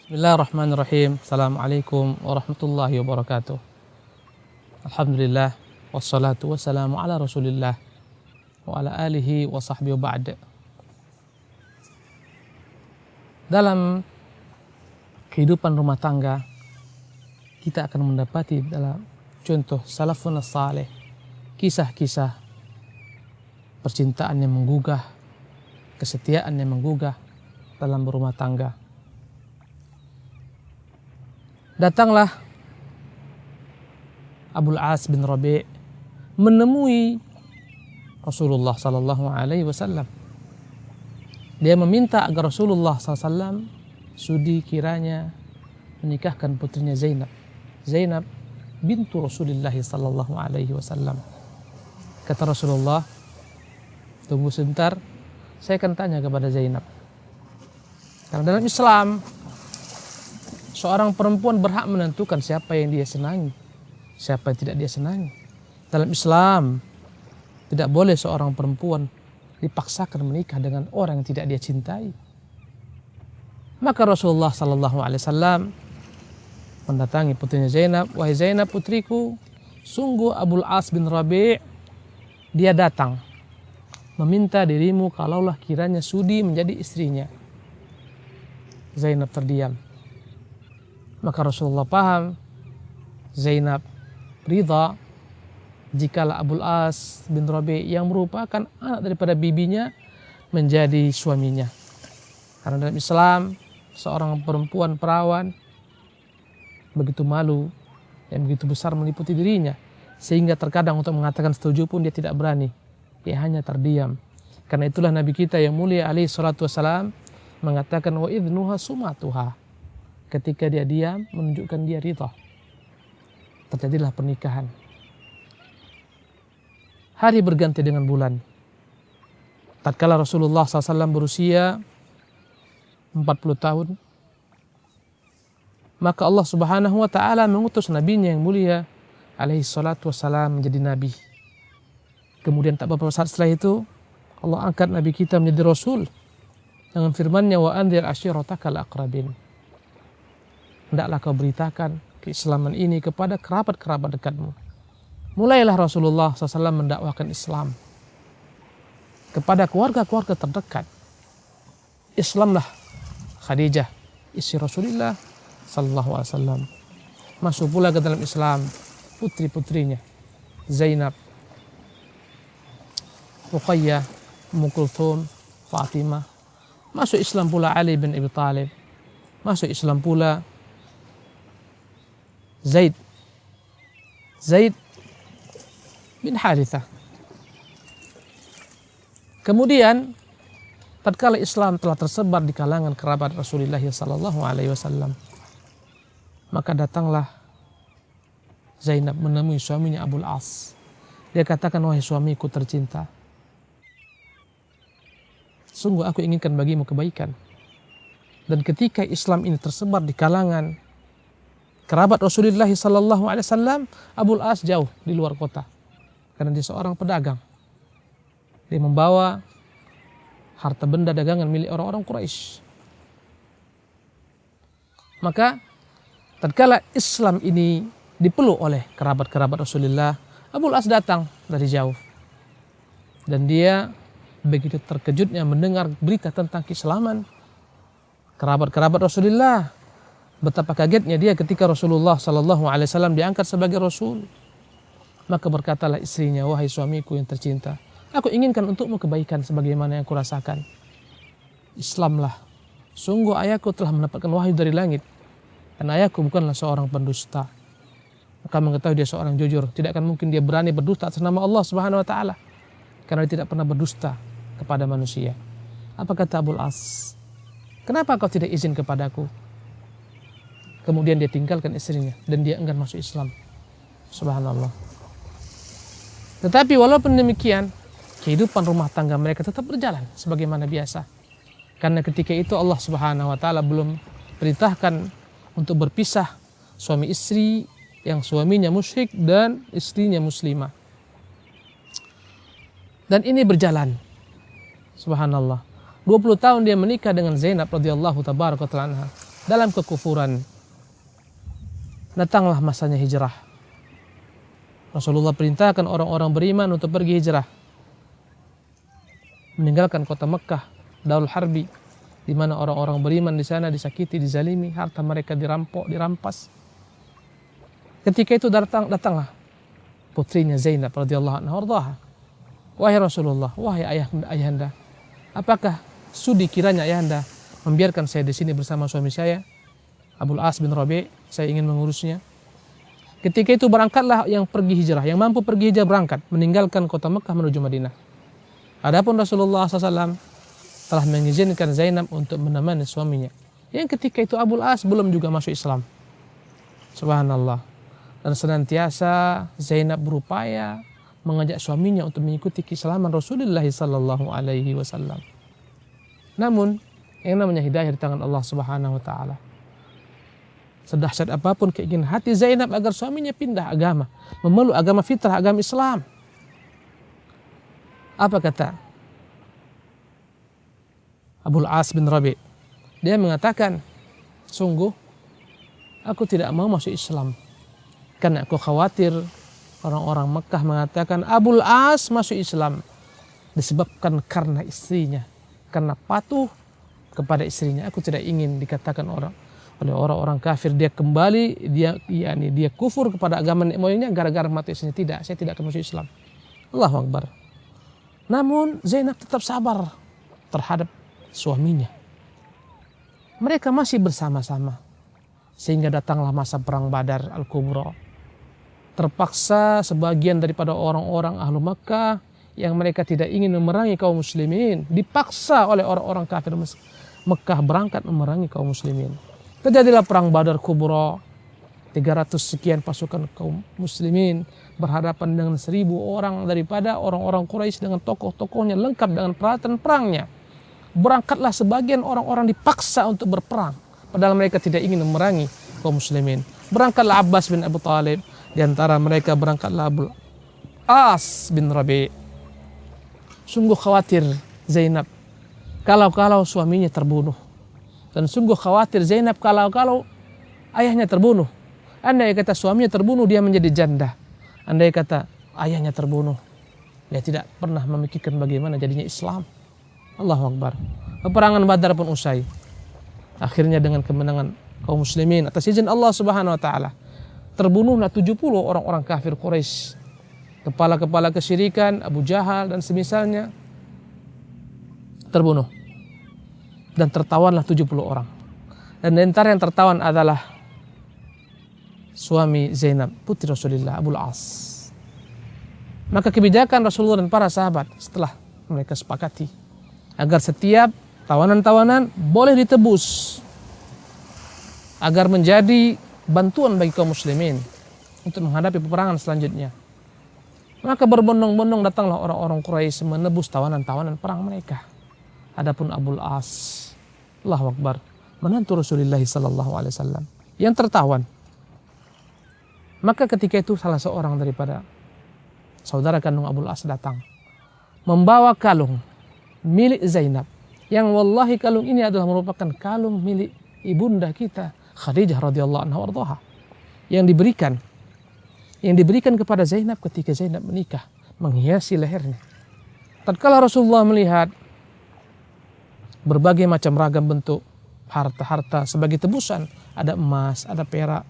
Bismillahirrahmanirrahim. Assalamualaikum warahmatullahi wabarakatuh. Alhamdulillah wassalatu wassalamu ala Rasulillah wa ala alihi wa sahbihi wa ba'd. Dalam kehidupan rumah tangga kita akan mendapati dalam contoh salafun saleh kisah-kisah percintaan yang menggugah, kesetiaan yang menggugah dalam berumah tangga. Datanglah Abul As bin Rabi' menemui Rasulullah sallallahu alaihi wasallam. Dia meminta agar Rasulullah SAW sudi kiranya menikahkan putrinya Zainab. Zainab bintu Rasulullah sallallahu alaihi wasallam. Kata Rasulullah, tunggu sebentar, saya akan tanya kepada Zainab. Karena dalam Islam seorang perempuan berhak menentukan siapa yang dia senangi, siapa yang tidak dia senangi. Dalam Islam tidak boleh seorang perempuan dipaksakan menikah dengan orang yang tidak dia cintai. Maka Rasulullah sallallahu alaihi wasallam mendatangi putrinya Zainab, "Wahai Zainab putriku, sungguh Abul As bin Rabi' dia datang meminta dirimu kalaulah kiranya sudi menjadi istrinya." Zainab terdiam. Maka Rasulullah paham Zainab ridha jikalau Abul As bin Rabi' yang merupakan anak daripada bibinya menjadi suaminya. Karena dalam Islam seorang perempuan perawan begitu malu dan begitu besar meliputi dirinya sehingga terkadang untuk mengatakan setuju pun dia tidak berani. Dia hanya terdiam. Karena itulah Nabi kita yang mulia alaihi salatu wassalam mengatakan wa idnuha sumatuha. Ketika dia diam menunjukkan dia ridha. Terjadilah pernikahan. Hari berganti dengan bulan. Tatkala Rasulullah SAW berusia 40 tahun, maka Allah Subhanahu wa taala mengutus nabinya yang mulia alaihi salatu wassalam menjadi nabi. Kemudian tak beberapa saat setelah itu Allah angkat nabi kita menjadi rasul dengan firman-Nya wa anzir ashiratakal aqrabin. Hendaklah kau beritakan keislaman ini kepada kerabat-kerabat dekatmu. Mulailah Rasulullah SAW mendakwahkan Islam kepada keluarga-keluarga terdekat. Islamlah Khadijah, istri Rasulullah sallallahu alaihi wasallam. Masuk pula ke dalam Islam putri-putrinya Zainab, Ruqayyah, Ummu Kulthum, Fatimah. Masuk Islam pula Ali bin Abi Thalib. Masuk Islam pula Zaid bin Harithah. Kemudian tatkala Islam telah tersebar di kalangan kerabat Rasulullah sallallahu alaihi wasallam, maka datanglah Zainab menemui suaminya Abul As. Dia katakan, "Wahai suamiku tercinta, sungguh aku inginkan bagimu kebaikan." Dan ketika Islam ini tersebar di kalangan kerabat Rasulullah sallallahu alaihi wasallam, Abul As jauh di luar kota karena dia seorang pedagang. Dia membawa harta benda dagangan milik orang-orang Quraisy. Maka tatkala Islam ini dipeluk oleh kerabat-kerabat Rasulullah, Abul As datang dari jauh. Dan dia begitu terkejutnya mendengar berita tentang keislaman kerabat-kerabat Rasulullah. Betapa kagetnya dia ketika Rasulullah sallallahu alaihi wasallam diangkat sebagai rasul. Maka berkatalah istrinya, "Wahai suamiku yang tercinta, aku inginkan untukmu kebaikan sebagaimana yang aku rasakan. Islamlah. Sungguh ayahku telah mendapatkan wahyu dari langit dan ayahku bukanlah seorang pendusta." Maka mengetahui dia seorang jujur, tidak akan mungkin dia berani berdusta atas nama Allah Subhanahu wa taala karena dia tidak pernah berdusta kepada manusia. Apa kata Abul As? "Kenapa kau tidak izin kepadaku?" Kemudian dia tinggalkan istrinya dan dia enggan masuk Islam. Subhanallah. Tetapi walaupun demikian, kehidupan rumah tangga mereka tetap berjalan sebagaimana biasa. Karena ketika itu Allah Subhanahu wa taala belum perintahkan untuk berpisah suami istri yang suaminya musyrik dan istrinya muslimah. Dan ini berjalan. Subhanallah. 20 tahun dia menikah dengan Zainab radhiyallahu tabaraka ta'ala anha. dalam kekufuran. Datanglah masanya hijrah. Rasulullah perintahkan orang-orang beriman untuk pergi hijrah, meninggalkan kota Mekah, Darul Harbi, di mana orang-orang beriman di sana disakiti, dizalimi, harta mereka dirampok, dirampas. Ketika itu datanglah putrinya Zainab radhiyallahu anha wardaha. Wahai Rasulullah, wahai ayahanda, apakah sudi kiranya ayahanda membiarkan saya di sini bersama suami saya, Abul As bin Rabi', saya ingin mengurusnya. Ketika itu berangkatlah yang pergi hijrah, yang mampu pergi hijrah berangkat, meninggalkan kota Mekah menuju Madinah. Adapun Rasulullah SAW telah mengizinkan Zainab untuk menemani suaminya, yang ketika itu Abul As belum juga masuk Islam. Subhanallah. Dan senantiasa Zainab berupaya mengajak suaminya untuk mengikuti keislaman Rasulullah sallallahu alaihi wasallam. Namun yang namanya hidayah di tangan Allah Subhanahu wa taala. Sedahsyat apapun keinginan hati Zainab agar suaminya pindah agama, memeluk agama fitrah, agama Islam. Apa kata Abul As bin Rabi'? Dia mengatakan, sungguh aku tidak mau masuk Islam karena aku khawatir orang-orang Mekah mengatakan Abul As masuk Islam disebabkan karena istrinya, karena patuh kepada istrinya. Aku tidak ingin dikatakan oleh orang-orang kafir dia kembali, dia kufur kepada agama nenek moyangnya gara-gara mati istrinya. Tidak, saya tidak akan masuk Islam. Allahu Akbar. Namun Zainab tetap sabar terhadap suaminya. Mereka masih bersama-sama sehingga datanglah masa perang Badar Al-Kubra. Terpaksa sebagian daripada orang-orang ahlu Makkah yang mereka tidak ingin memerangi kaum muslimin dipaksa oleh orang-orang kafir Mekah berangkat memerangi kaum muslimin. Terjadilah perang Badar Kubra. 300 sekian pasukan kaum muslimin berhadapan dengan 1000 orang daripada orang-orang Quraisy dengan tokoh-tokohnya lengkap dengan peralatan perangnya. Berangkatlah sebagian orang-orang dipaksa untuk berperang padahal mereka tidak ingin memerangi kaum muslimin. Berangkatlah Abbas bin Abu Talib, di antara mereka berangkatlah Abul As bin Rabi'. Sungguh khawatir Zainab kalau suaminya terbunuh, dan sungguh khawatir Zainab kalau ayahnya terbunuh. Andai kata suaminya terbunuh, dia menjadi janda. Andai kata ayahnya terbunuh, dia tidak pernah memikirkan bagaimana jadinya Islam. Allahu Akbar. Peperangan Badar pun usai. Akhirnya dengan kemenangan kaum muslimin atas izin Allah Subhanahu wa taala, terbunuhlah 70 orang-orang kafir Quraisy. Kepala-kepala kesyirikan, Abu Jahal dan semisalnya terbunuh. Dan tertawanlah 70 orang. Dan di antara yang tertawan adalah suami Zainab, putri Rasulullah, Abul As. Maka kebijakan Rasulullah dan para sahabat setelah mereka sepakati agar setiap tawanan-tawanan boleh ditebus agar menjadi bantuan bagi kaum muslimin untuk menghadapi peperangan selanjutnya. Maka berbondong-bondong datanglah orang-orang Quraisy menebus tawanan-tawanan perang mereka. Adapun Abul As, Allahu Akbar, menantu Rasulullah sallallahu alaihi wasallam yang tertawan. Maka ketika itu salah seorang daripada saudara kandung Abul As datang membawa kalung milik Zainab, yang wallahi kalung ini adalah merupakan kalung milik ibunda kita Khadijah radhiyallahu anha wardaha, yang diberikan kepada Zainab ketika Zainab menikah, menghiasi lehernya. Tatkala Rasulullah melihat berbagai macam ragam bentuk harta-harta sebagai tebusan, ada emas, ada perak,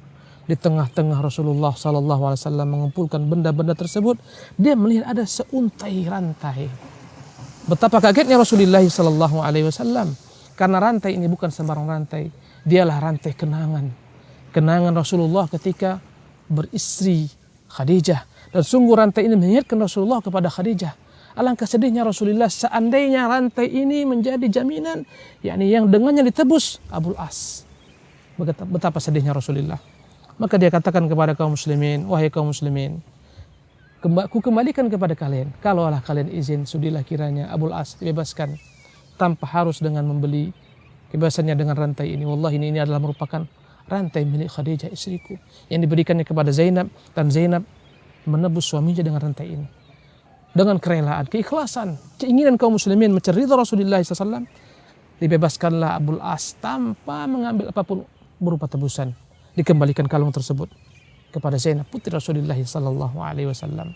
di tengah-tengah Rasulullah sallallahu alaihi wasallam mengumpulkan benda-benda tersebut, dia melihat ada seuntai rantai. Betapa kagetnya Rasulullah sallallahu alaihi wasallam, karena rantai ini bukan sembarang rantai, dialah rantai kenangan. Kenangan Rasulullah ketika beristri Khadijah, dan sungguh rantai ini mengingatkan Rasulullah kepada Khadijah. Alangkah sedihnya Rasulullah seandainya rantai ini menjadi jaminan, yakni yang dengannya ditebus Abul As. Betapa sedihnya Rasulullah. Maka dia katakan kepada kaum muslimin, wahai kaum muslimin, ku kembalikan kepada kalian, kalaulah kalian izin, sudilah kiranya Abul As dibebaskan tanpa harus dengan membeli kebebasannya dengan rantai ini. Wallahi ini adalah merupakan rantai milik Khadijah istriku yang diberikannya kepada Zainab, dan Zainab menebus suaminya dengan rantai ini. Dengan kerelaan, keikhlasan, keinginan kaum muslimin mencari ridha Rasulullah SAW, Dibebaskanlah Abul As tanpa mengambil apapun berupa tebusan. Dikembalikan kalung tersebut kepada Zainab putri Rasulullah sallallahu alaihi wasallam.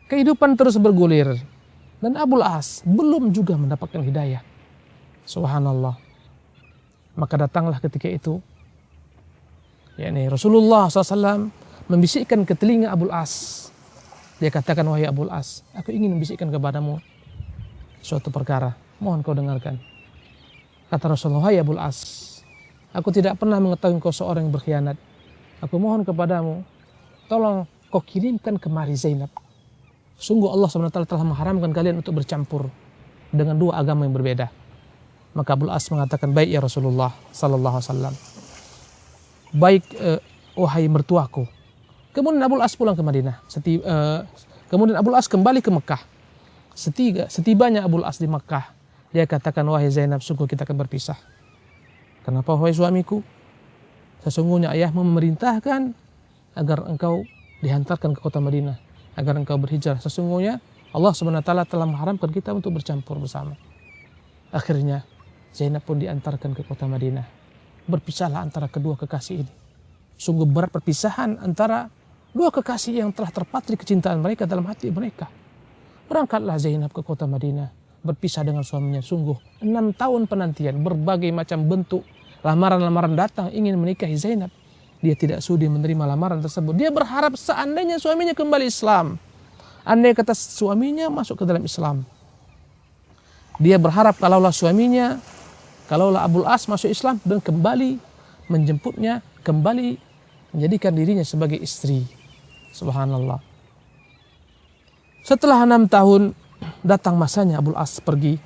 Kehidupan terus bergulir dan Abul As belum juga mendapatkan hidayah. Subhanallah. Maka datanglah ketika itu, yakni Rasulullah SAW membisikkan ke telinga Abul As. Dia katakan, wahai Abul As, aku ingin membisikkan kepadamu suatu perkara. Mohon kau dengarkan. Kata Rasulullah, wahai Abul As, aku tidak pernah mengetahui kau seorang yang berkhianat. Aku mohon kepadamu, tolong kau kirimkan kemari Zainab. Sungguh Allah SWT telah mengharamkan kalian untuk bercampur dengan dua agama yang berbeda. Maka Abul As mengatakan, baik ya Rasulullah sallallahu alaihi wasallam. Baik wahai mertuaku. Kemudian Abul As pulang ke Madinah. Kemudian Abul As kembali ke Mekah. Setibanya Abul As di Mekah, dia katakan, wahai Zainab, sungguh kita akan berpisah. Kenapa wahai suamiku? Sesungguhnya ayahmu memerintahkan agar engkau dihantarkan ke kota Madinah, agar engkau berhijrah. Sesungguhnya Allah SWT telah mengharamkan kita untuk bercampur bersama. Akhirnya Zainab pun diantarkan ke kota Madinah. Berpisahlah antara kedua kekasih ini. Sungguh berat perpisahan antara dua kekasih yang telah terpatri kecintaan mereka dalam hati mereka. Berangkatlah Zainab ke kota Madinah, berpisah dengan suaminya. Sungguh 6 tahun penantian, berbagai macam bentuk lamaran-lamaran datang ingin menikahi Zainab. Dia tidak sudi menerima lamaran tersebut. Dia berharap seandainya suaminya kembali Islam, andai kata suaminya masuk ke dalam Islam. Dia berharap kalaulah Abul As masuk Islam dan kembali menjemputnya, kembali menjadikan dirinya sebagai istri. Subhanallah. Setelah 6 tahun datang masanya Abul As pergi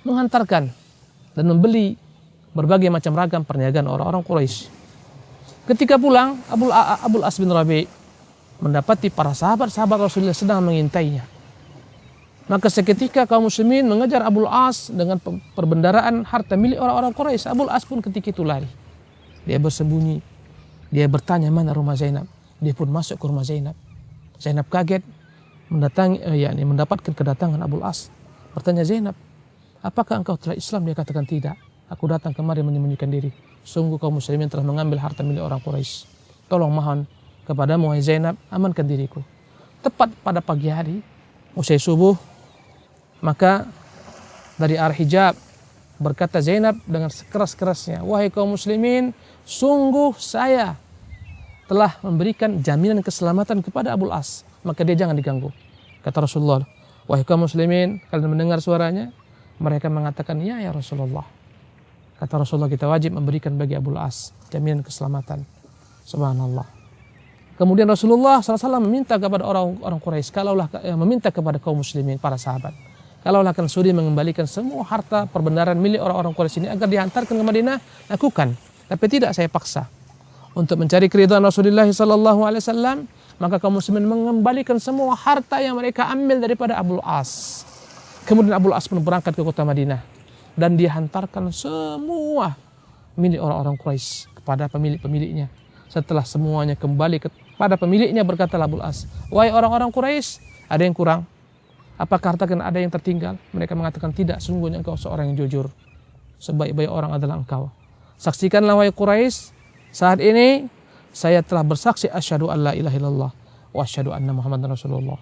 menghantarkan dan membeli berbagai macam ragam perniagaan orang-orang Quraisy. Ketika pulang, Abul As bin Rabi' mendapati para sahabat-sahabat Rasulullah sedang mengintainya. Maka seketika kaum muslimin mengejar Abul As dengan perbendaraan harta milik orang-orang Quraisy. Abul As pun ketika itu lari. Dia bersembunyi. Dia bertanya mana rumah Zainab. Dia pun masuk ke rumah Zainab. Zainab kaget mendapatkan kedatangan Abul As. Bertanya, Zainab, apakah engkau telah Islam? Dia katakan tidak. Aku datang kemari menyembunyikan diri. Sungguh kaum muslimin telah mengambil harta milik orang Quraisy. Tolong mohon kepadamu wahai Zainab, amankan diriku. Tepat pada pagi hari, usai subuh, maka dari arah hijab berkata Zainab dengan sekeras-kerasnya, wahai kaum muslimin, sungguh saya telah memberikan jaminan keselamatan kepada Abul As, maka dia jangan diganggu. Kata Rasulullah, wahai kaum muslimin, kalian mendengar suaranya? Mereka mengatakan, ya Rasulullah. Kata Rasulullah, kita wajib memberikan bagi Abul As jaminan keselamatan. Subhanallah. Kemudian Rasulullah SAW meminta kepada orang Quraisy, meminta kepada kaum muslimin, para sahabat, kalaulah kalian sudi mengembalikan semua harta perbendaharaan milik orang-orang Quraisy ini agar dihantarkan ke Madinah, lakukan. Tapi tidak saya paksa. Untuk mencari keridhaan Rasulullah SAW, maka kaum muslimin mengembalikan semua harta yang mereka ambil daripada Abul As. Kemudian Abul As pun berangkat ke kota Madinah dan dia hantarkan semua milik orang-orang Quraisy kepada pemilik-pemiliknya. Setelah semuanya kembali kepada pemiliknya, berkata Abul As, wahai orang-orang Quraisy, ada yang kurang? Apakah harta ada yang tertinggal? Mereka mengatakan tidak, sungguhnya engkau seorang yang jujur. Sebaik-baik orang adalah engkau. Saksikanlah wahai Quraisy, saat ini saya telah bersaksi asyhadu an la ilaha illallah wa asyhadu anna Muhammadan Rasulullah.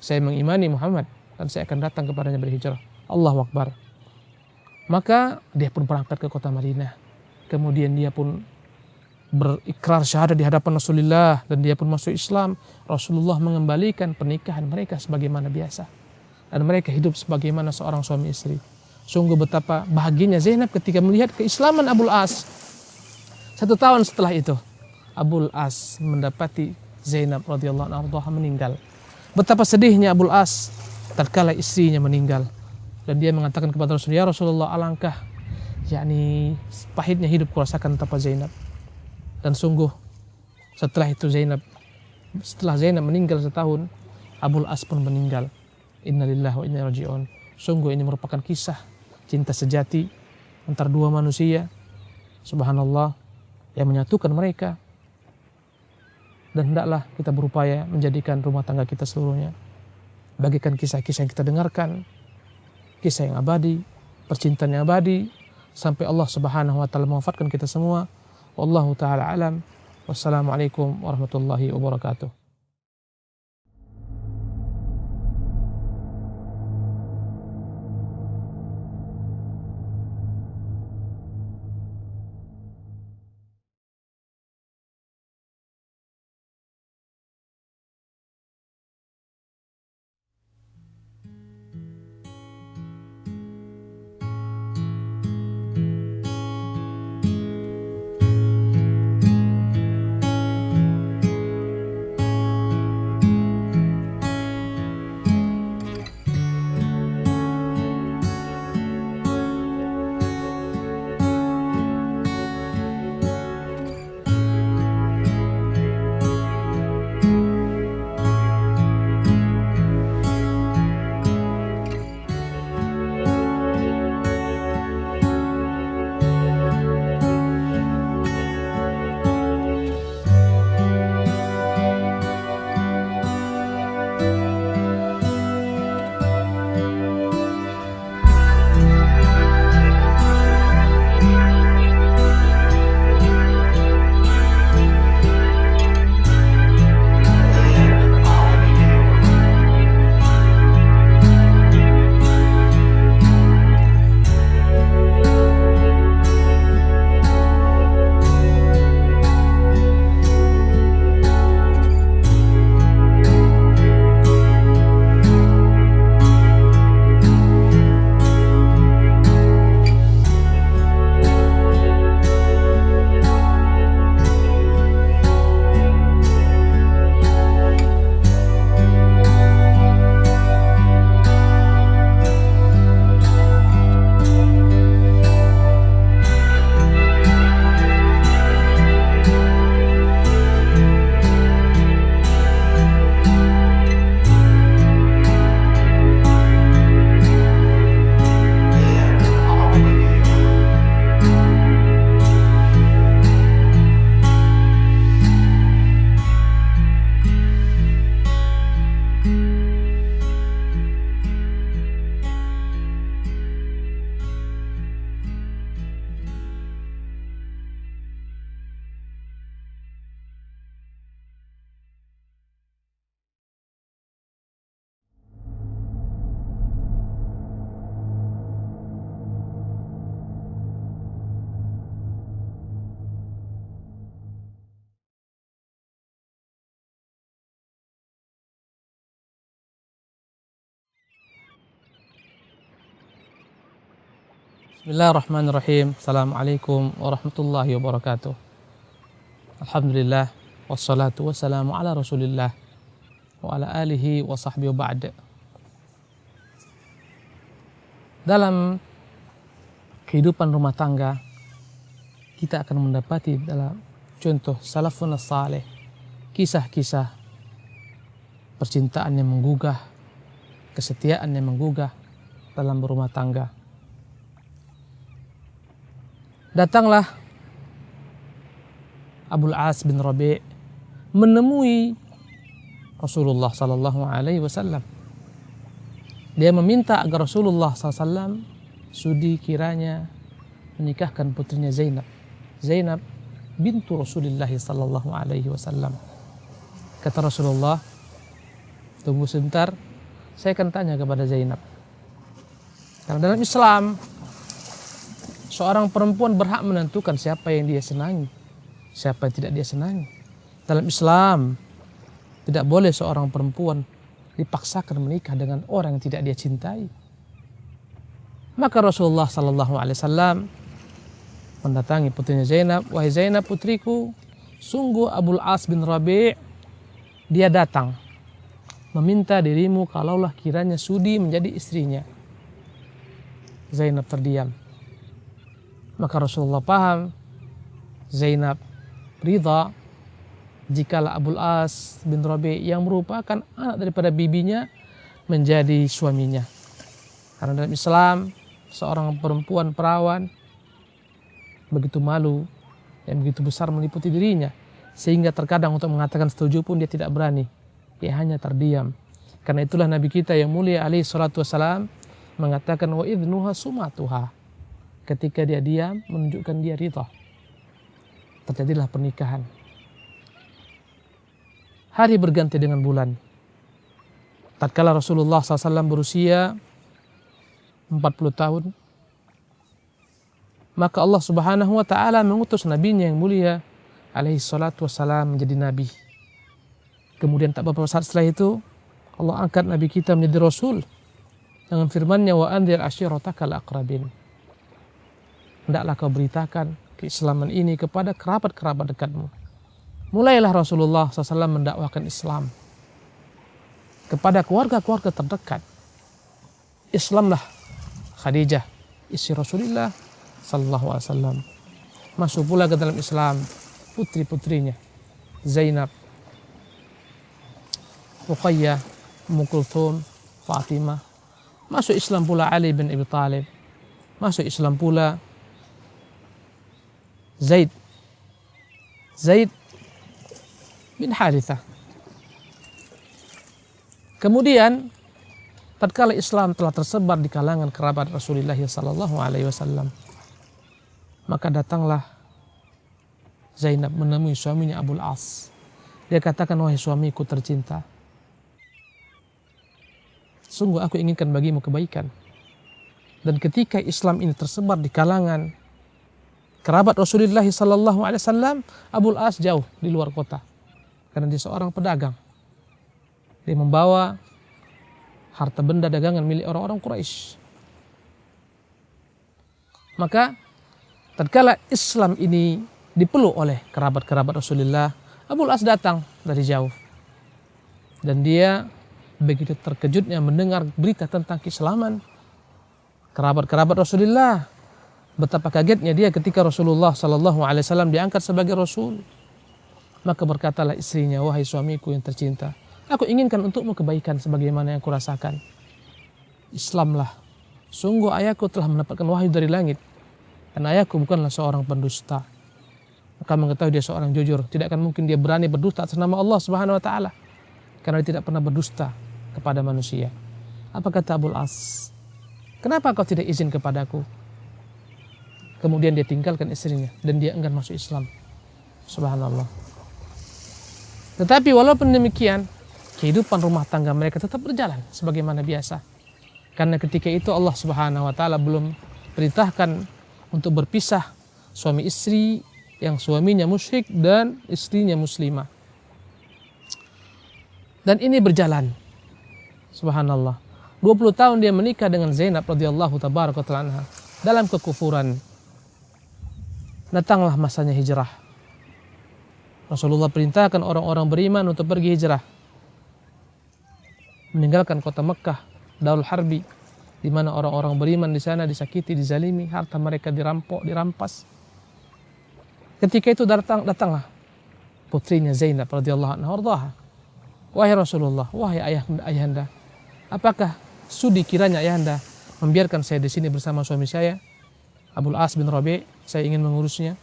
Saya mengimani Muhammad dan saya akan datang kepadanya berhijrah. Allahu Akbar. Maka dia pun berangkat ke kota Madinah. Kemudian dia pun berikrar syahadat di hadapan Rasulullah dan dia pun masuk Islam. Rasulullah mengembalikan pernikahan mereka sebagaimana biasa. Dan mereka hidup sebagaimana seorang suami istri. Sungguh betapa bahagianya Zainab ketika melihat keislaman Abul As. 1 tahun setelah itu, Abul As mendapati Zainab radhiyallahu anha meninggal. Betapa sedihnya Abul As tatkala istrinya meninggal. Dan dia mengatakan kepada Rasulullah, ya Rasulullah, alangkah pahitnya hidup kurasakan tanpa Zainab. Dan sungguh setelah Zainab meninggal setahun, Abul As pun meninggal. Innalillahi wa inna ilaihi raji'un. Sungguh ini merupakan kisah cinta sejati antara dua manusia, subhanallah, yang menyatukan mereka. Dan hendaklah kita berupaya menjadikan rumah tangga kita seluruhnya bagikan kisah-kisah yang kita dengarkan, kisah yang abadi, percintaan yang abadi sampai Allah Subhanahu wa taala mewafatkan kita semua. Wallahu taala alam. Wassalamualaikum warahmatullahi wabarakatuh. Bismillahirrahmanirrahim. Assalamualaikum warahmatullahi wabarakatuh. Alhamdulillah wassalatu wassalamu ala Rasulillah wa ala alihi wa sahbihi wa ba'd. Dalam kehidupan rumah tangga kita akan mendapati dalam contoh salafun saleh kisah-kisah percintaan yang menggugah, kesetiaan yang menggugah dalam berumah tangga. Datanglah Abul As bin Rabi' menemui Rasulullah sallallahu alaihi wasallam. Dia meminta agar Rasulullah SAW sudi kiranya menikahkan putrinya Zainab. Zainab bintu Rasulullah sallallahu alaihi wasallam. Kata Rasulullah, tunggu sebentar, saya akan tanya kepada Zainab. Karena dalam Islam seorang perempuan berhak menentukan siapa yang dia senangi, siapa yang tidak dia senangi. Dalam Islam tidak boleh seorang perempuan dipaksakan menikah dengan orang yang tidak dia cintai. Maka Rasulullah sallallahu alaihi wasallam mendatangi putrinya Zainab, "Wahai Zainab putriku, sungguh Abul As bin Rabi' dia datang meminta dirimu kalaulah kiranya sudi menjadi istrinya." Zainab terdiam. Maka Rasulullah paham Zainab ridha jikalau Abul As bin Rabi' yang merupakan anak daripada bibinya menjadi suaminya. Karena dalam Islam seorang perempuan perawan begitu malu yang begitu besar meliputi dirinya sehingga terkadang untuk mengatakan setuju pun dia tidak berani, dia hanya terdiam. Karena itulah Nabi kita yang mulia alaihi salatu wassalam mengatakan wa idnuha sumatuha. Ketika dia diam menunjukkan dia ridha. Terjadilah pernikahan. Hari berganti dengan bulan. Tatkala Rasulullah SAW berusia 40 tahun, maka Allah Subhanahu wa Ta'ala mengutus nabinya yang mulia alaihi salatu wassalam menjadi nabi. Kemudian tak beberapa saat setelah itu Allah angkat nabi kita menjadi rasul dengan firman-Nya wa anzir ashiratakal aqrabin. Hendaklah kau beritakan keislaman ini kepada kerabat-kerabat dekatmu. Mulailah Rasulullah SAW mendakwahkan Islam kepada keluarga-keluarga terdekat. Islamlah Khadijah, istri Rasulullah sallallahu alaihi wasallam. Masuk pula ke dalam Islam putri-putrinya Zainab, Ruqayyah, Ummu Kulthum, Fatimah. Masuk Islam pula Ali bin Abi Thalib. Masuk Islam pula Zaid bin Harithah. Kemudian tatkala Islam telah tersebar di kalangan kerabat Rasulullah sallallahu alaihi wasallam, maka datanglah Zainab menemui suaminya Abul As. Dia katakan, wahai suamiku tercinta, sungguh aku inginkan bagimu kebaikan. Dan ketika Islam ini tersebar di kalangan kerabat Rasulullah sallallahu alaihi wasallam, Abul As jauh di luar kota karena dia seorang pedagang. Dia membawa harta benda dagangan milik orang-orang Quraisy. Maka tatkala Islam ini dipeluk oleh kerabat-kerabat Rasulullah, Abul As datang dari jauh. Dan dia begitu terkejutnya mendengar berita tentang keislaman kerabat-kerabat Rasulullah. Betapa kagetnya dia ketika Rasulullah sallallahu alaihi wasallam diangkat sebagai rasul. Maka berkatalah istrinya, wahai suamiku yang tercinta, aku inginkan untukmu kebaikan sebagaimana yang kurasakan. Islamlah. Sungguh ayahku telah mendapatkan wahyu dari langit. Dan ayahku bukanlah seorang pendusta. Maka mengetahui dia seorang jujur. Tidak akan mungkin dia berani berdusta atas nama Allah Subhanahu wa Ta'ala. Karena dia tidak pernah berdusta kepada manusia. Apa kata Abul As? Kenapa kau tidak izin kepadaku? Kemudian dia tinggalkan istrinya. Dan dia enggan masuk Islam. Subhanallah. Tetapi walaupun demikian, kehidupan rumah tangga mereka tetap berjalan sebagaimana biasa. Karena ketika itu Allah Subhanahu wa Ta'ala belum perintahkan untuk berpisah suami istri yang suaminya musyrik dan istrinya muslimah. Dan ini berjalan. Subhanallah. 20 tahun dia menikah dengan Zainab radhiyallahu tabaraka ta'ala anha dalam kekufuran. Datanglah masanya hijrah. Rasulullah perintahkan orang-orang beriman untuk pergi hijrah, meninggalkan kota Mekah, Darul Harbi, di mana orang-orang beriman di sana disakiti, dizalimi, harta mereka dirampok, dirampas. Ketika itu datanglah putrinya Zainab radhiyallahu anha wardaha. Wahai Rasulullah, wahai ayahanda, apakah sudi kiranya ayahanda membiarkan saya di sini bersama suami saya, Abul As bin Rabi', saya ingin mengurusnya.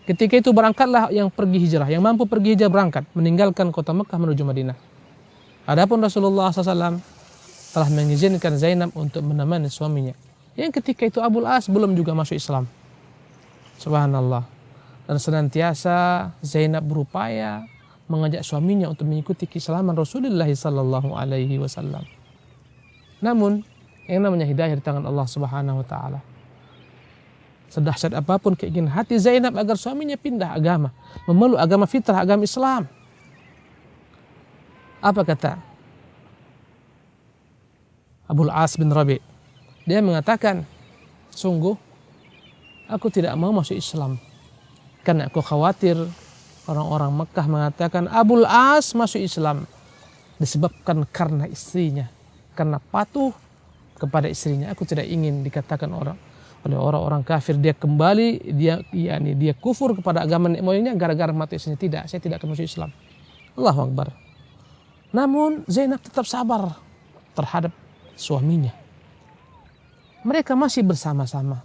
Ketika itu berangkatlah yang pergi hijrah, yang mampu pergi hijrah berangkat, meninggalkan kota Mekah menuju Madinah. Adapun Rasulullah SAW telah mengizinkan Zainab untuk menemani suaminya. Yang ketika itu Abul As belum juga masuk Islam. Subhanallah. Dan senantiasa Zainab berupaya mengajak suaminya untuk mengikuti keislaman Rasulullah SAW. Namun, yang namanya hidayah di tangan Allah Subhanahu wa Ta'ala. Sedahsyat apapun keinginan hati Zainab agar suaminya pindah agama, memeluk agama fitrah, agama Islam. Apa kata Abul As bin Rabi'? Dia mengatakan, sungguh aku tidak mau masuk Islam karena aku khawatir orang-orang Mekah mengatakan Abul As masuk Islam disebabkan karena istrinya, karena patuh kepada istrinya. Aku tidak ingin dikatakan oleh orang-orang kafir dia kembali, dia kufur kepada agama nenek moyangnya gara-gara mati istrinya. Tidak, saya tidak akan masuk Islam. Allahu Akbar. Namun Zainab tetap sabar terhadap suaminya. Mereka masih bersama-sama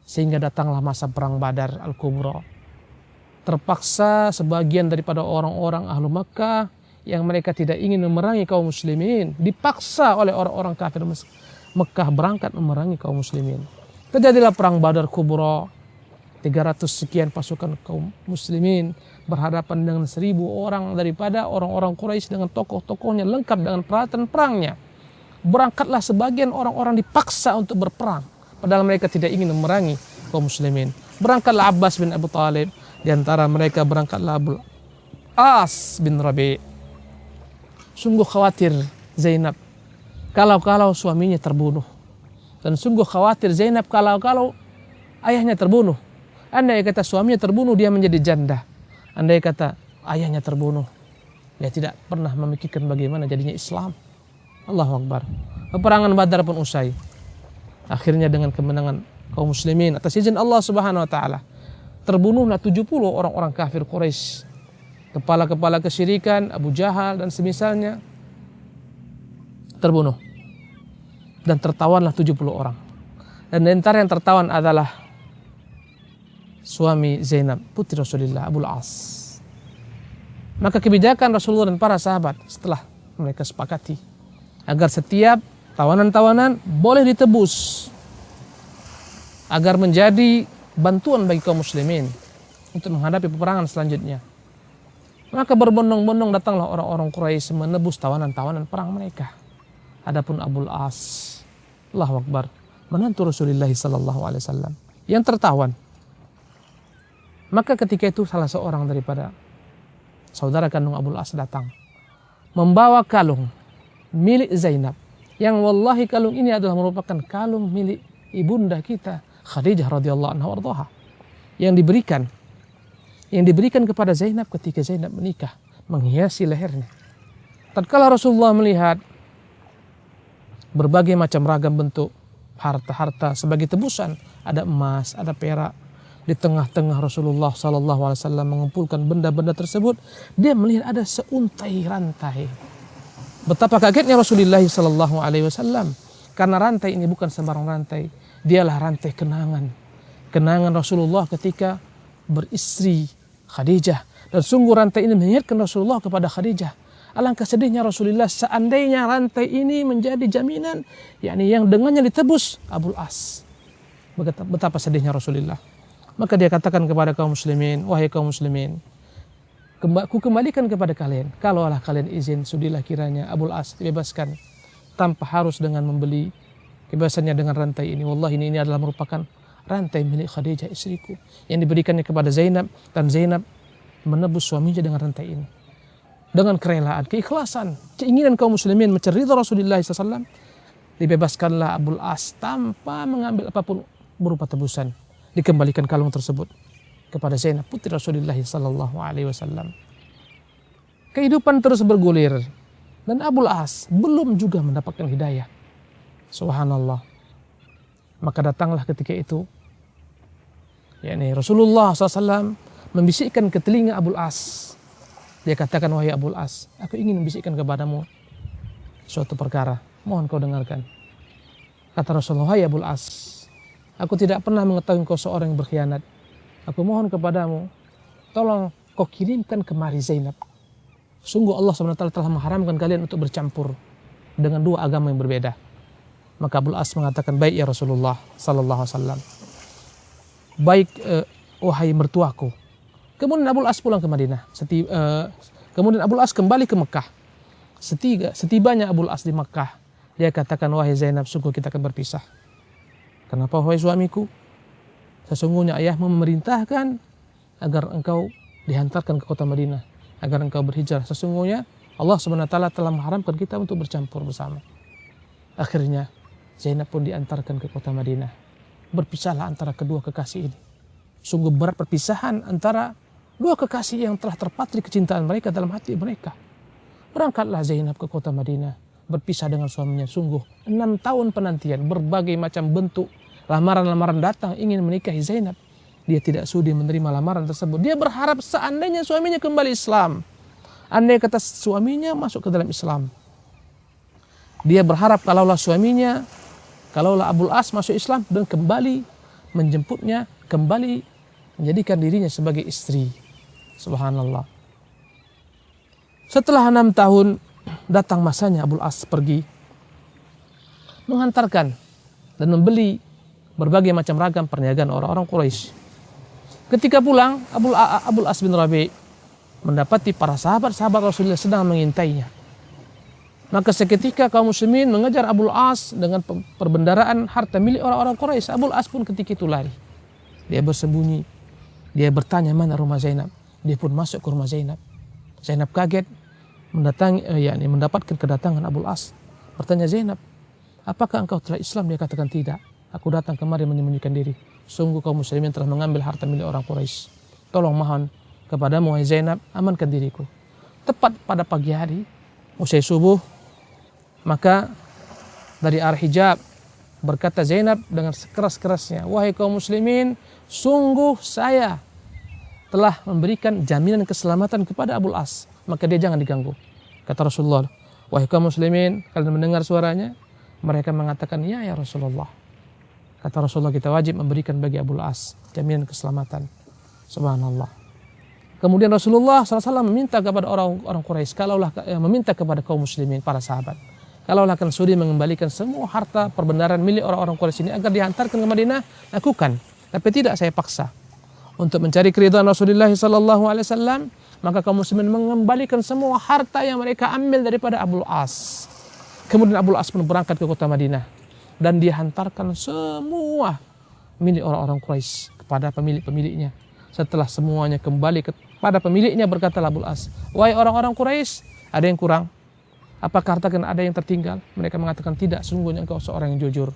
sehingga datanglah masa perang Badar Al-Kubra. Terpaksa sebagian daripada orang-orang ahlu Makkah yang mereka tidak ingin memerangi kaum muslimin dipaksa oleh orang-orang kafir Mekah berangkat memerangi kaum muslimin. Terjadilah perang Badar Kubra. 300 sekian pasukan kaum muslimin berhadapan dengan 1000 orang daripada orang-orang Quraisy dengan tokoh-tokohnya lengkap dengan peralatan perangnya. Berangkatlah sebagian orang-orang dipaksa untuk berperang, padahal mereka tidak ingin memerangi kaum muslimin. Berangkatlah Abbas bin Abu Talib, di antara mereka berangkatlah Abul As bin Rabi'. Sungguh khawatir Zainab kalau suaminya terbunuh, dan sungguh khawatir Zainab kalau ayahnya terbunuh. Andai kata suaminya terbunuh, dia menjadi janda. Andai kata ayahnya terbunuh, dia tidak pernah memikirkan bagaimana jadinya Islam. Allahu Akbar. Peperangan Badar pun usai. Akhirnya dengan kemenangan kaum muslimin atas izin Allah Subhanahu wa taala. Terbunuhlah 70 orang-orang kafir Quraisy. Kepala-kepala kesyirikan, Abu Jahal dan semisalnya terbunuh. Dan tertawanlah 70 orang. Dan di antara yang tertawan adalah suami Zainab, putri Rasulullah, Abul As. Maka kebijakan Rasulullah dan para sahabat setelah mereka sepakati agar setiap tawanan-tawanan boleh ditebus agar menjadi bantuan bagi kaum muslimin untuk menghadapi peperangan selanjutnya. Maka berbondong-bondong datanglah orang-orang Quraisy menebus tawanan-tawanan perang mereka. Adapun Abul As, Allahu Akbar, menantu Rasulullah sallallahu alaihi wasallam yang tertawan. Maka ketika itu salah seorang daripada saudara kandung Abul As datang membawa kalung milik Zainab, yang wallahi kalung ini adalah merupakan kalung milik ibunda kita Khadijah radhiyallahu anha warḍaha, yang diberikan kepada Zainab ketika Zainab menikah, menghiasi lehernya. Tatkala Rasulullah melihat berbagai macam ragam bentuk harta-harta sebagai tebusan, ada emas, ada perak. Di tengah-tengah Rasulullah sallallahu alaihi wasallam mengumpulkan benda-benda tersebut, dia melihat ada seuntai rantai. Betapa kagetnya Rasulullah sallallahu alaihi wasallam, karena rantai ini bukan sembarang rantai, dialah rantai kenangan. Kenangan Rasulullah ketika beristri Khadijah, dan sungguh rantai ini mengingatkan Rasulullah kepada Khadijah. Alangkah sedihnya Rasulullah seandainya rantai ini menjadi jaminan, yakni yang dengannya ditebus Abul As. Betapa sedihnya Rasulullah. Maka dia katakan kepada kaum muslimin, wahai kaum muslimin, ku kembalikan kepada kalian, kalaulah kalian izin, sudilah kiranya Abul As dibebaskan tanpa harus dengan membeli kebebasannya dengan rantai ini. Wallahi ini adalah merupakan rantai milik Khadijah istriku yang diberikannya kepada Zainab, dan Zainab menebus suaminya dengan rantai ini. Dengan kerelaan, keikhlasan, keinginan kaum muslimin mencari ridha Rasulullah SAW, dibebaskanlah Abul As tanpa mengambil apapun berupa tebusan. Dikembalikan kalung tersebut kepada Zainab, putri Rasulullah sallallahu alaihi wasallam. Kehidupan terus bergulir dan Abul As belum juga mendapatkan hidayah. Subhanallah. Maka datanglah ketika itu, yakni Rasulullah SAW membisikkan ke telinga Abul As. Dia katakan, wahai Abul As, aku ingin membisikkan kepadamu suatu perkara, mohon kau dengarkan. Kata Rasulullah, wahai Abul As, aku tidak pernah mengetahui kau seorang yang berkhianat. Aku mohon kepadamu, tolong kau kirimkan kemari Zainab. Sungguh Allah SWT telah mengharamkan kalian untuk bercampur dengan dua agama yang berbeda. Maka Abul As mengatakan, baik ya Rasulullah sallallahu alaihi wasallam. Baik wahai mertuaku. Kemudian Abul As pulang ke Madinah. Kemudian Abul As kembali ke Mekah. Setibanya Abul As di Mekah, dia katakan, wahai Zainab, sungguh kita akan berpisah. Kenapa wahai suamiku? Sesungguhnya ayahmu memerintahkan agar engkau dihantarkan ke kota Madinah, agar engkau berhijrah. Sesungguhnya Allah SWT telah mengharamkan kita untuk bercampur bersama. Akhirnya Zainab pun diantarkan ke kota Madinah. Berpisahlah antara kedua kekasih ini. Sungguh berat perpisahan antara dua kekasih yang telah terpatri kecintaan mereka dalam hati mereka. Berangkatlah Zainab ke kota Madinah, berpisah dengan suaminya. Sungguh 6 tahun penantian, berbagai macam bentuk lamaran-lamaran datang ingin menikahi Zainab. Dia tidak sudi menerima lamaran tersebut. Dia berharap seandainya suaminya kembali Islam, andai kata suaminya masuk ke dalam Islam, dia berharap kalaulah Abul As masuk Islam dan kembali menjemputnya, kembali menjadikan dirinya sebagai istri. Subhanallah. Setelah 6 tahun datang masanya Abul As pergi. mengantarkan dan membeli berbagai macam ragam perniagaan orang-orang Quraisy. Ketika pulang, Abul As bin Rabi mendapati para sahabat-sahabat Rasulullah sedang mengintainya. Maka seketika kaum muslimin mengejar Abul As dengan perbendaraan harta milik orang-orang Quraisy. Abul As pun ketika itu lari. Dia bersembunyi. Dia bertanya mana rumah Zainab. Dia pun masuk ke rumah Zainab. Zainab kaget mendapatkan kedatangan Abul As. Bertanya, Zainab, apakah engkau telah Islam? Dia katakan tidak. Aku datang kemari menyembunyikan diri. Sungguh kaum muslimin telah mengambil harta milik orang Quraisy. Tolong mohon kepadamu wahai Zainab, amankan diriku. Tepat pada pagi hari, usai subuh, maka dari arah hijab berkata Zainab dengan sekeras-kerasnya, wahai kaum muslimin, sungguh saya telah memberikan jaminan keselamatan kepada Abul As, maka dia jangan diganggu. Kata Rasulullah, wahai kaum muslimin, kalian mendengar suaranya? Mereka mengatakan, ya Rasulullah. Kata Rasulullah, kita wajib memberikan bagi Abul As jaminan keselamatan. Subhanallah. Kemudian Rasulullah SAW meminta kepada orang Quraisy, meminta kepada kaum muslimin, para sahabat, kalaulah kalian sudi mengembalikan semua harta perbendaharaan milik orang-orang Quraisy ini agar dihantarkan ke Madinah, lakukan. Tapi tidak saya paksa. Untuk mencari keridhaan Rasulullah SAW, maka kaum muslimin mengembalikan semua harta yang mereka ambil daripada Abul As. Kemudian Abul As pun berangkat ke kota Madinah. Dan dia hantarkan semua milik orang-orang Quraisy kepada pemilik-pemiliknya. Setelah semuanya kembali kepada pemiliknya, berkata Abul As, wahai orang-orang Quraisy, ada yang kurang? Apakah harta kalian ada yang tertinggal? Mereka mengatakan tidak, sungguhnya engkau seorang yang jujur.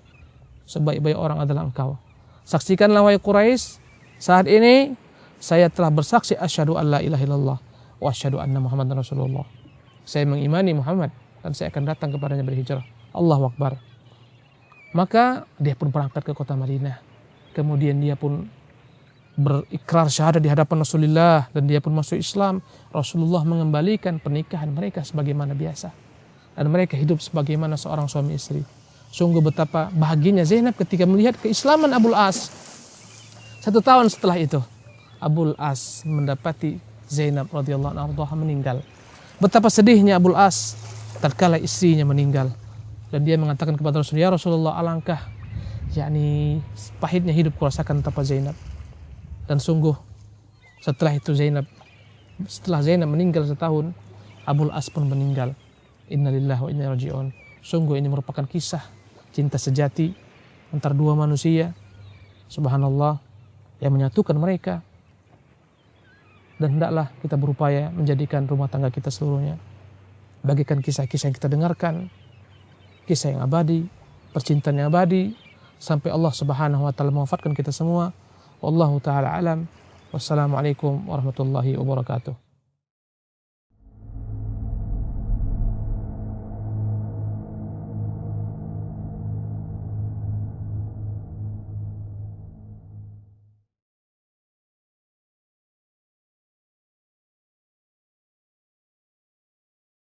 Sebaik-baik orang adalah engkau. Saksikanlah wahai Quraisy, saat ini saya telah bersaksi asyhadu an la ilaha illallah wa asyhadu anna Muhammadan Rasulullah. Saya mengimani Muhammad dan saya akan datang kepadanya berhijrah. Allahu Akbar. Maka dia pun berangkat ke kota Madinah. Kemudian dia pun berikrar syahadat di hadapan Rasulullah dan dia pun masuk Islam. Rasulullah mengembalikan pernikahan mereka sebagaimana biasa. Dan mereka hidup sebagaimana seorang suami istri. Sungguh betapa bahagianya Zainab ketika melihat keislaman Abul As. 1 tahun setelah itu, Abul As mendapati Zainab radhiyallahu anha meninggal. Betapa sedihnya Abul As tatkala istrinya meninggal. Dan dia mengatakan kepada Rasulullah, ya Rasulullah, alangkah pahitnya hidup kurasakan tanpa Zainab. Dan sungguh setelah Zainab meninggal setahun, Abul As pun meninggal. Innalillahi wa inna ilaihi raji'un. Sungguh ini merupakan kisah cinta sejati antara dua manusia, subhanallah, yang menyatukan mereka. Dan hendaklah kita berupaya menjadikan rumah tangga kita seluruhnya bagikan kisah-kisah yang kita dengarkan, kisah yang abadi, percintaan yang abadi, sampai Allah Subhanahu wa Ta'ala mewafatkan kita semua. Wallahu ta'ala alam. Wassalamualaikum warahmatullahi wabarakatuh.